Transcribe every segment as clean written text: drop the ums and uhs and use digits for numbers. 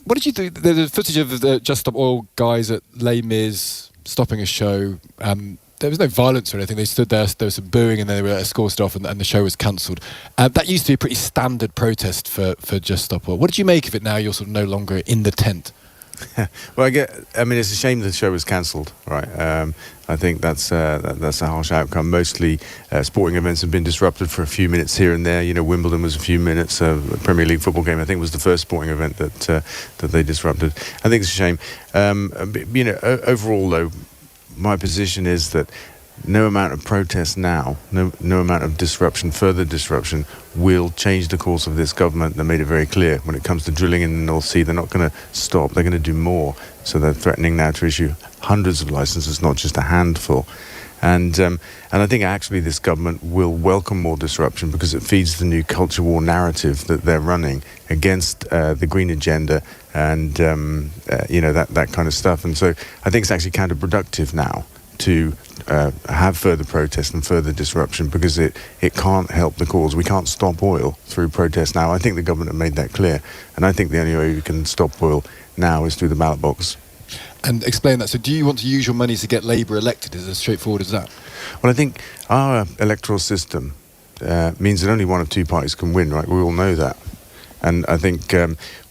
what did you do? There's footage of the Just Stop Oil guys at Les Mis stopping a show. There was no violence or anything. They stood there was some booing, and then they were escorted off, and the show was cancelled. That used to be a pretty standard protest for Just Stop Oil. What did you make of it now you're sort of no longer in the tent? Well, it's a shame the show was cancelled, right? I think that's a harsh outcome. Mostly sporting events have been disrupted for a few minutes here and there. You know, Wimbledon was a few minutes. A Premier League football game, I think, was the first sporting event that they disrupted. I think it's a shame. Overall, though, my position is that no amount of protest now, no amount of further disruption, will change the course of this government. They made it very clear when it comes to drilling in the North Sea, they're not going to stop. They're going to do more. So they're threatening now to issue hundreds of licenses, not just a handful. And I think actually this government will welcome more disruption because it feeds the new culture war narrative that they're running against the green agenda and that kind of stuff. And so I think it's actually counterproductive now to have further protest and further disruption because it can't help the cause. We can't stop oil through protest now. I think the government have made that clear. And I think the only way we can stop oil now is through the ballot box. And explain that. So do you want to use your money to get Labour elected? Is it as straightforward as that? Well, I think our electoral system means that only one of two parties can win, right? We all know that. And I think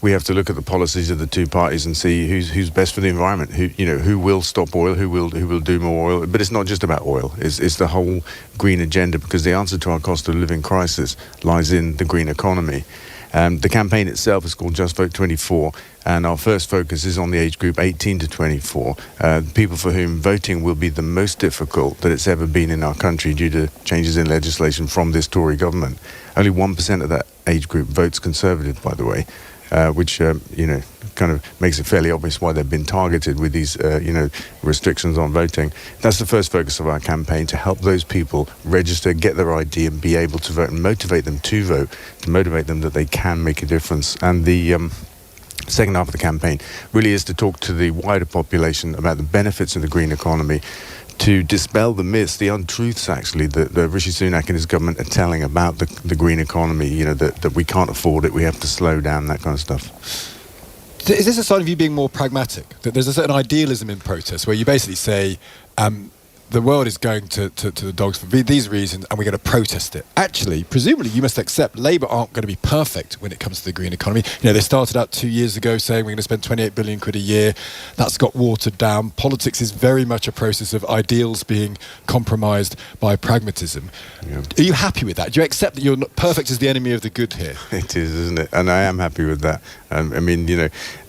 we have to look at the policies of the two parties and see who's best for the environment. Who will stop oil? Who will do more oil? But it's not just about oil. It's the whole green agenda, because the answer to our cost of living crisis lies in the green economy. The campaign itself is called Just Vote 24, and our first focus is on the age group 18 to 24, people for whom voting will be the most difficult that it's ever been in our country due to changes in legislation from this Tory government. Only 1% of that age group votes Conservative, by the way, which kind of makes it fairly obvious why they've been targeted with these restrictions on voting. That's the first focus of our campaign, to help those people register, get their ID and be able to vote, and motivate them to vote, to motivate them that they can make a difference. And the second half of the campaign really is to talk to the wider population about the benefits of the green economy, to dispel the myths, the untruths actually that Rishi Sunak and his government are telling about the green economy, that we can't afford it, we have to slow down, that kind of stuff. Is this a sign of you being more pragmatic? That there's a certain idealism in protest where you basically say, the world is going to the dogs for these reasons, and we're going to protest it. Actually, presumably, you must accept Labour aren't going to be perfect when it comes to the green economy. They started out 2 years ago saying we're going to spend 28 billion quid a year. That's got watered down. Politics is very much a process of ideals being compromised by pragmatism. Yeah. Are you happy with that? Do you accept that you're not perfect as the enemy of the good here? It is, isn't it? And I am happy with that.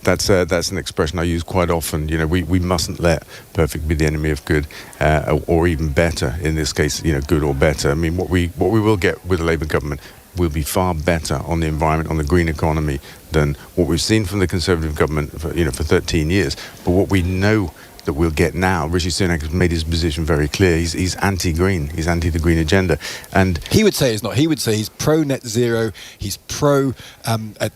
That's an expression I use quite often. We mustn't let perfect be the enemy of good, or even better in this case. Good or better. I mean, what we will get with the Labour government will be far better on the environment, on the green economy, than what we've seen from the Conservative government for 13 years. But what we know that we'll get now, Rishi Sunak has made his position very clear. He's anti-green. He's anti the green agenda. And he would say it's not. He would say he's pro net zero. He's pro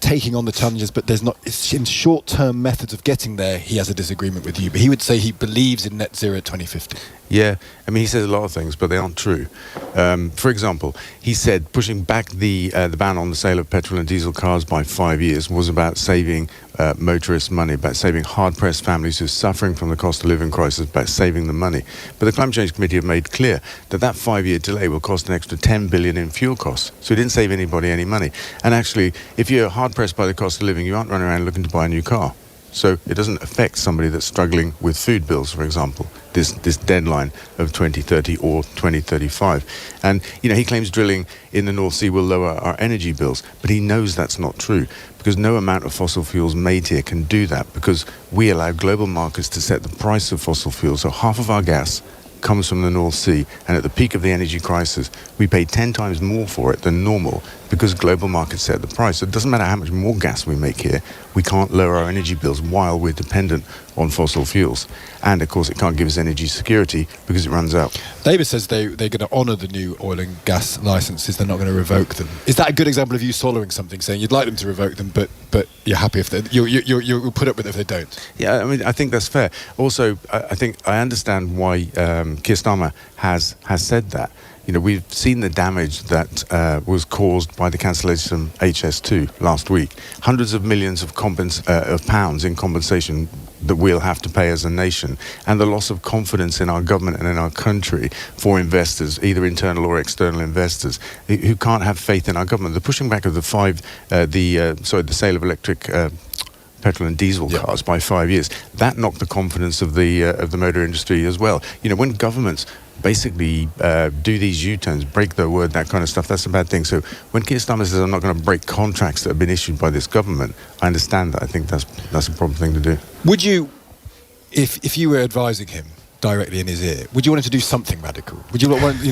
taking on the challenges, but there's not. It's in short-term methods of getting there. He has a disagreement with you, but he would say he believes in net zero 2050. Yeah, I mean, he says a lot of things, but they aren't true. For example, he said pushing back the ban on the sale of petrol and diesel cars by 5 years was about saving motorists money, about saving hard-pressed families who are suffering from the cost of living crisis, about saving them money. But the Climate Change Committee have made clear that 5-year delay will cost an extra 10 billion in fuel costs. So it didn't save anybody any money. And actually, if you're hard-pressed by the cost of living, you aren't running around looking to buy a new car. So it doesn't affect somebody that's struggling with food bills, for example, this deadline of 2030 or 2035. And, he claims drilling in the North Sea will lower our energy bills, but he knows that's not true, because no amount of fossil fuels made here can do that, because we allow global markets to set the price of fossil fuels. So half of our gas comes from the North Sea, and at the peak of the energy crisis, we paid 10 times more for it than normal because global markets set the price. So it doesn't matter how much more gas we make here, we can't lower our energy bills while we're dependent on fossil fuels. And of course, it can't give us energy security because it runs out. Labour says they're going to honour the new oil and gas licences. They're not going to revoke them. Is that a good example of you swallowing something, saying you'd like them to revoke them, but you're happy if you'll put up with it if they don't? Yeah, I mean, I think that's fair. Also, I think I understand why Keir Starmer has said that. we've seen the damage that was caused by the cancellation of HS2 last week. Hundreds of millions of pounds in compensation that we'll have to pay as a nation, and the loss of confidence in our government and in our country for investors, either internal or external investors, who can't have faith in our government. The pushing back of the sale of electric petrol and diesel cars by 5 years, that knocked the confidence of the motor industry as well. When governments basically do these U-turns, break their word, that kind of stuff, that's a bad thing. So when Keir Starmer says, I'm not going to break contracts that have been issued by this government, I understand that. I think that's a proper thing to do. Would you, if you were advising him directly in his ear, would you want him to do something radical? Would you not want, there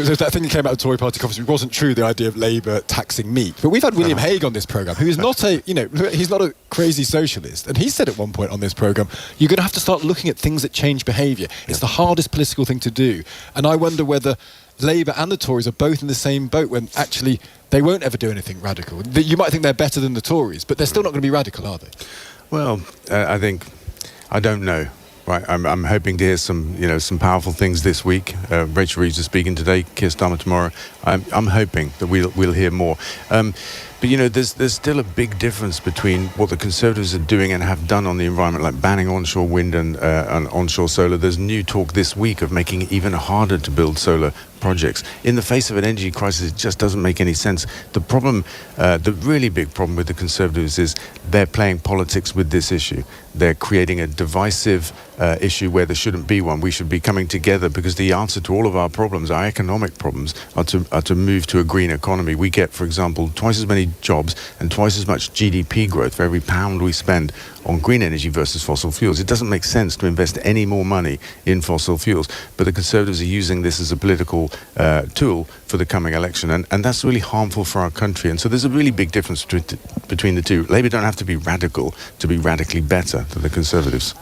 was that thing that came out of the Tory party conference, it wasn't true, the idea of Labour taxing meat. But we've had William Hague on this programme, who is not he's not a crazy socialist. And he said at one point on this programme, you're going to have to start looking at things that change behaviour. It's the hardest political thing to do. And I wonder whether Labour and the Tories are both in the same boat when actually they won't ever do anything radical. You might think they're better than the Tories, but they're still not going to be radical, are they? Well, I don't know. Right, I'm hoping to hear some powerful things this week. Rachel Reeves is speaking today, Keir Starmer tomorrow. I'm hoping that we'll hear more. But there's still a big difference between what the Conservatives are doing and have done on the environment, like banning onshore wind and onshore solar. There's new talk this week of making it even harder to build solar projects. In the face of an energy crisis, it just doesn't make any sense. The problem, the really big problem with the Conservatives is they're playing politics with this issue. They're creating a divisive issue where there shouldn't be one. We should be coming together because the answer to all of our problems, our economic problems, are to move to a green economy. We get, for example, twice as many jobs and twice as much GDP growth for every pound we spend on green energy versus fossil fuels. It doesn't make sense to invest any more money in fossil fuels, but the Conservatives are using this as a political tool for the coming election, and that's really harmful for our country. And so there's a really big difference between the two. Labour don't have to be radical to be radically better than the Conservatives.